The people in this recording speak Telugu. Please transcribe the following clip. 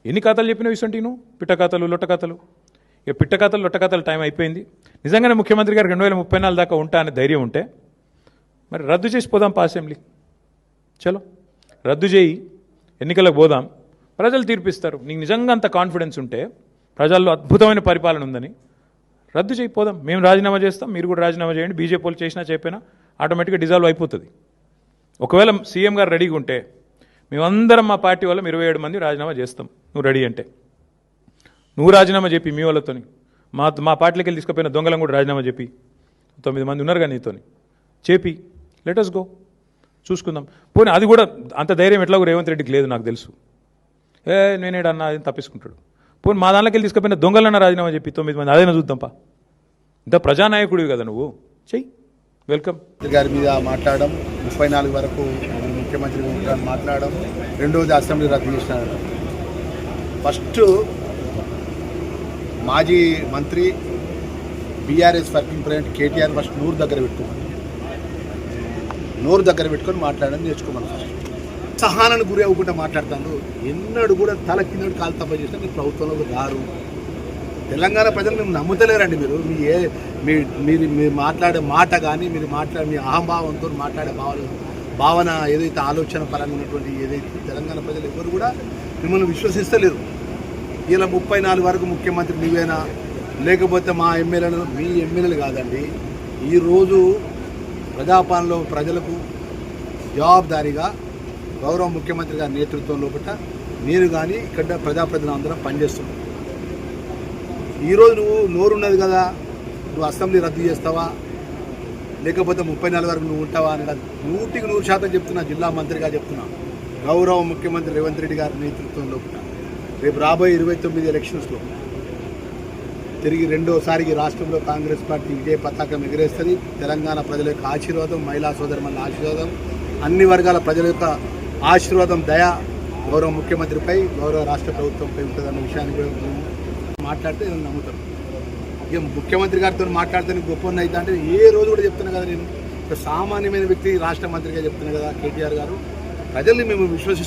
ఎన్ని ఖాతాలు చెప్పినవి ఇసంటి నువ్వు పిట్ట ఖాతాలు లొట్ట ఖాతాలు. ఇక పిట్ట ఖాతాలు లొట్ట ఖాతాలు టైం అయిపోయింది. నిజంగానే ముఖ్యమంత్రి గారు 2034 దాకా ఉంటా అనే ధైర్యం ఉంటే మరి రద్దు చేసి పోదాం అసెంబ్లీ. చలో రద్దు చేయి, ఎన్నికలకు పోదాం, ప్రజలు తీర్పిస్తారు. నీకు నిజంగా అంత కాన్ఫిడెన్స్ ఉంటే ప్రజల్లో అద్భుతమైన పరిపాలన ఉందని రద్దు చేయి, పోదాం. మేము రాజీనామా చేస్తాం, మీరు కూడా రాజీనామా చేయండి. బీజేపీ వాళ్ళు చేసినా చెప్పినా ఆటోమేటిక్గా డిజాల్వ్ అయిపోతుంది. ఒకవేళ సీఎం గారు రెడీగా ఉంటే మేమందరం మా పార్టీ వాళ్ళు 27 మంది రాజీనామా చేస్తాం. నువ్వు రెడీ అంటే నువ్వు రాజీనామా చెప్పి మీ వాళ్ళతోని మా పార్టీకి వెళ్ళి తీసుకుపోయిన దొంగలం కూడా రాజీనామా చెప్పి 9 మంది ఉన్నారు కానీ నీతోని చెప్పి లెటస్ గో చూసుకుందాం. పోనీ అది కూడా అంత ధైర్యం ఎట్లాగో రేవంత్ రెడ్డికి లేదు నాకు తెలుసు. నేనేడన్నా అది తప్పించుకుంటాడు. పోనీ మా దాంట్లోకి వెళ్ళి తీసుకుపోయిన దొంగలన్నా రాజీనామా చెప్పి 9 మంది అదైనా చూద్దాంపా. ఇంత ప్రజానాయకుడివి కదా నువ్వు, చెయ్యి. వెల్కమ్. గారి మీద మాట్లాడడం, 34 వరకు ముఖ్యమంత్రి మాట్లాడడం, రెండోది అసెంబ్లీ రద్దు చేసినాడు. ఫస్ట్ మాజీ మంత్రి BRS working president KTR first నోరు దగ్గర పెట్టుకొని మాట్లాడడం నేర్చుకోమని. ఫస్ట్ సహనానికి గురి అవ్వకుండా మాట్లాడుతాను. ఎన్నడూ కూడా తల కిందడు కాలు తప్ప చేసినా మీరు ప్రభుత్వంలో రారు. తెలంగాణ ప్రజలు మేము నమ్ముతలేరండి. మీరు మాట్లాడే మాట కానీ మీరు మీ అహంభావంతో మాట్లాడే భావన ఏదైతే ఆలోచన పరంగా ఉన్నటువంటి ఏదైతే తెలంగాణ ప్రజలు ఎవరు కూడా మిమ్మల్ని విశ్వసిస్తలేరు. ఇలా 34 వరకు ముఖ్యమంత్రి నీవేనా, లేకపోతే మా ఎమ్మెల్యేలు, మీ ఎమ్మెల్యేలు కాదండి. ఈరోజు ప్రజాపాలనలో ప్రజలకు జవాబుదారీగా గౌరవ ముఖ్యమంత్రి గారి నేతృత్వంలో నేను కానీ ఇక్కడ ప్రజాప్రతినిధులు అందరం పనిచేస్తున్నాం. ఈరోజు నువ్వు నోరున్నది కదా, నువ్వు అసెంబ్లీ రద్దు చేస్తావా లేకపోతే 34 వరకు నువ్వు ఉంటావా అని కాదు. 100% చెప్తున్నా, జిల్లా మంత్రిగా చెప్తున్నా. గౌరవ ముఖ్యమంత్రి రేవంత్ రెడ్డి గారి నేతృత్వంలో రేపు రాబోయే 29 ఎలక్షన్స్లో తిరిగి రెండోసారికి రాష్ట్రంలో కాంగ్రెస్ పార్టీ విజయ పతాకం ఎగరేస్తుంది. తెలంగాణ ప్రజల యొక్క ఆశీర్వాదం, మహిళా సోదరుల ఆశీర్వాదం, అన్ని వర్గాల ప్రజల యొక్క ఆశీర్వాదం, దయ గౌరవ ముఖ్యమంత్రిపై, గౌరవ రాష్ట్ర ప్రభుత్వంపై ఉంటుందన్న విషయాన్ని మాట్లాడితే నేను నమ్ముతాను. ఇక ముఖ్యమంత్రి గారితో మాట్లాడితే గొప్ప అయితే అంటే ఏ రోజు కూడా చెప్తున్నా కదా, నేను సామాన్యమైన వ్యక్తి రాష్ట్ర మంత్రిగా చెప్తున్నా కదా కేటీఆర్ గారు. ప్రజల్ని మేము విశ్వసిస్తాం.